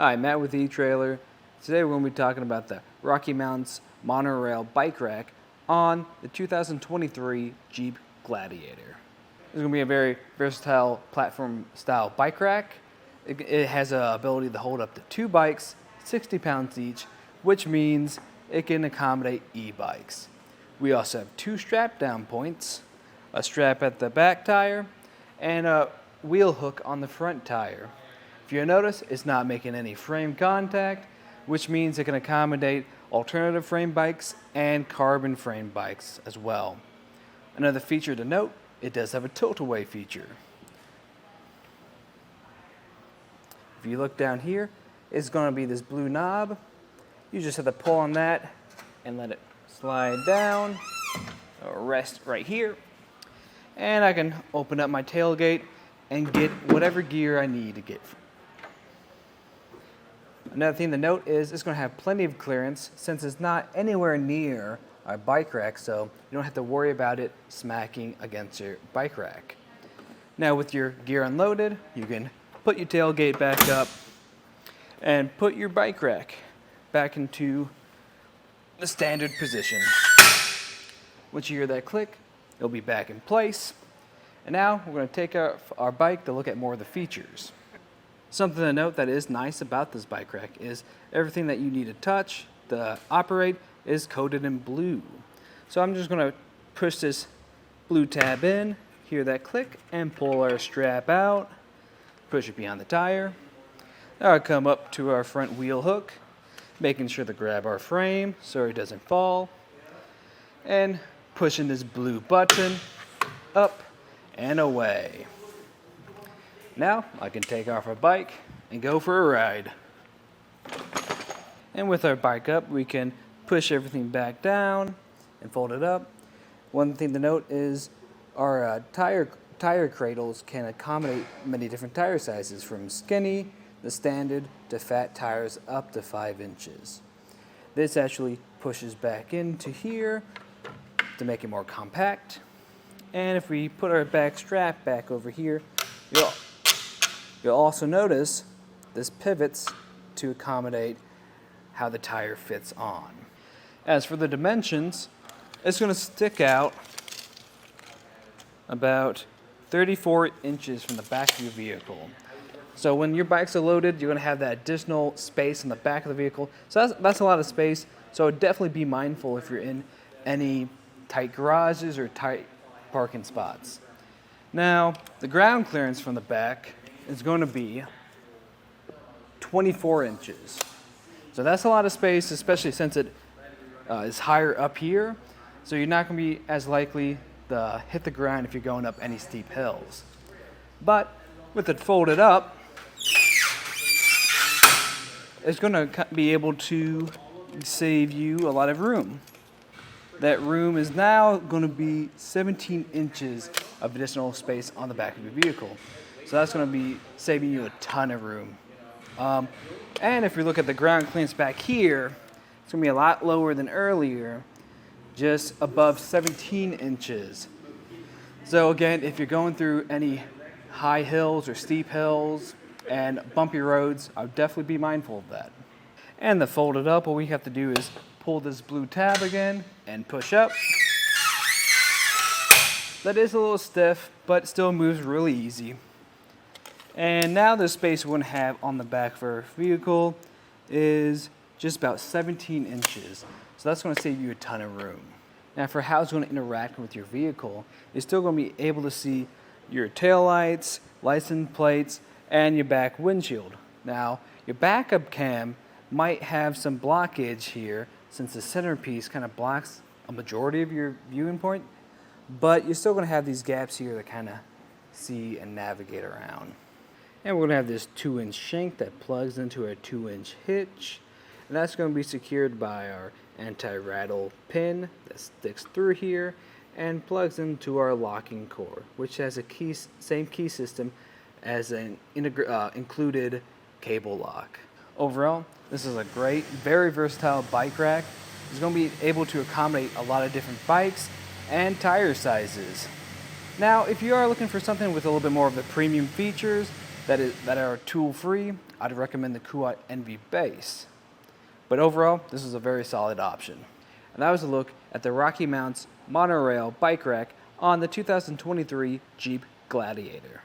Hi, Matt with Etrailer. Today we're going to be talking about the RockyMounts MonoRail Bike Rack on the 2023 Jeep Gladiator. It's going to be a very versatile platform-style bike rack. It has the ability to hold up to 2 bikes, 60 pounds each, which means it can accommodate e-bikes. We also have 2 strap-down points, a strap at the back tire, and a wheel hook on the front tire. If you notice, it's not making any frame contact, which means it can accommodate alternative frame bikes and carbon frame bikes as well. Another feature to note, it does have a tilt-away feature. If you look down here, it's going to be this blue knob. You just have to pull on that and let it slide down, or rest right here. And I can open up my tailgate and get whatever gear I need to get. Another thing to note is it's going to have plenty of clearance since it's not anywhere near our bike rack, so you don't have to worry about it smacking against your bike rack. Now with your gear unloaded, you can put your tailgate back up and put your bike rack back into the standard position. Once you hear that click, it'll be back in place. And now we're going to take our bike to look at more of the features. Something to note that is nice about this bike rack is everything that you need to touch to operate is coated in blue. So I'm just going to push this blue tab in, hear that click, and pull our strap out, push it behind the tire. Now I come up to our front wheel hook, making sure to grab our frame so it doesn't fall, and pushing this blue button up and away. Now I can take off our bike and go for a ride. And with our bike up, we can push everything back down and fold it up. One thing to note is our tire cradles can accommodate many different tire sizes, from skinny, the standard, to fat tires up to 5 inches. This actually pushes back into here to make it more compact. And if we put our back strap back over here, you'll also notice this pivots to accommodate how the tire fits on. As for the dimensions, it's going to stick out about 34 inches from the back of your vehicle. So when your bikes are loaded, you're going to have that additional space in the back of the vehicle. So that's a lot of space. So definitely be mindful if you're in any tight garages or tight parking spots. Now, the ground clearance from the back is going to be 24 inches. So that's a lot of space, especially since it is higher up here. So you're not going to be as likely to hit the ground if you're going up any steep hills. But with it folded up, it's going to be able to save you a lot of room. That room is now going to be 17 inches of additional space on the back of your vehicle. So that's going to be saving you a ton of room. And if you look at the ground clearance back here, it's going to be a lot lower than earlier, just above 17 inches. So again, if you're going through any high hills or steep hills and bumpy roads, I would definitely be mindful of that. And the folded up, what we have to do is pull this blue tab again and push up. That is a little stiff, but still moves really easy. And now the space we're going to have on the back of our vehicle is just about 17 inches. So that's going to save you a ton of room. Now for how it's going to interact with your vehicle, you're still going to be able to see your taillights, license plates, and your back windshield. Now your backup cam might have some blockage here since the centerpiece kind of blocks a majority of your viewing point, but you're still going to have these gaps here to kind of see and navigate around. And we're going to have this 2-inch shank that plugs into a 2-inch hitch, and that's going to be secured by our anti-rattle pin that sticks through here and plugs into our locking core, which has a same key system as an included cable lock. Overall, this is a great, very versatile bike rack. It's going to be able to accommodate a lot of different bikes and tire sizes. Now, if you are looking for something with a little bit more of the premium features, that are tool-free, I'd recommend the Kuat NV Base. But overall, this is a very solid option. And that was a look at the RockyMounts MonoRail Bike Rack on the 2023 Jeep Gladiator.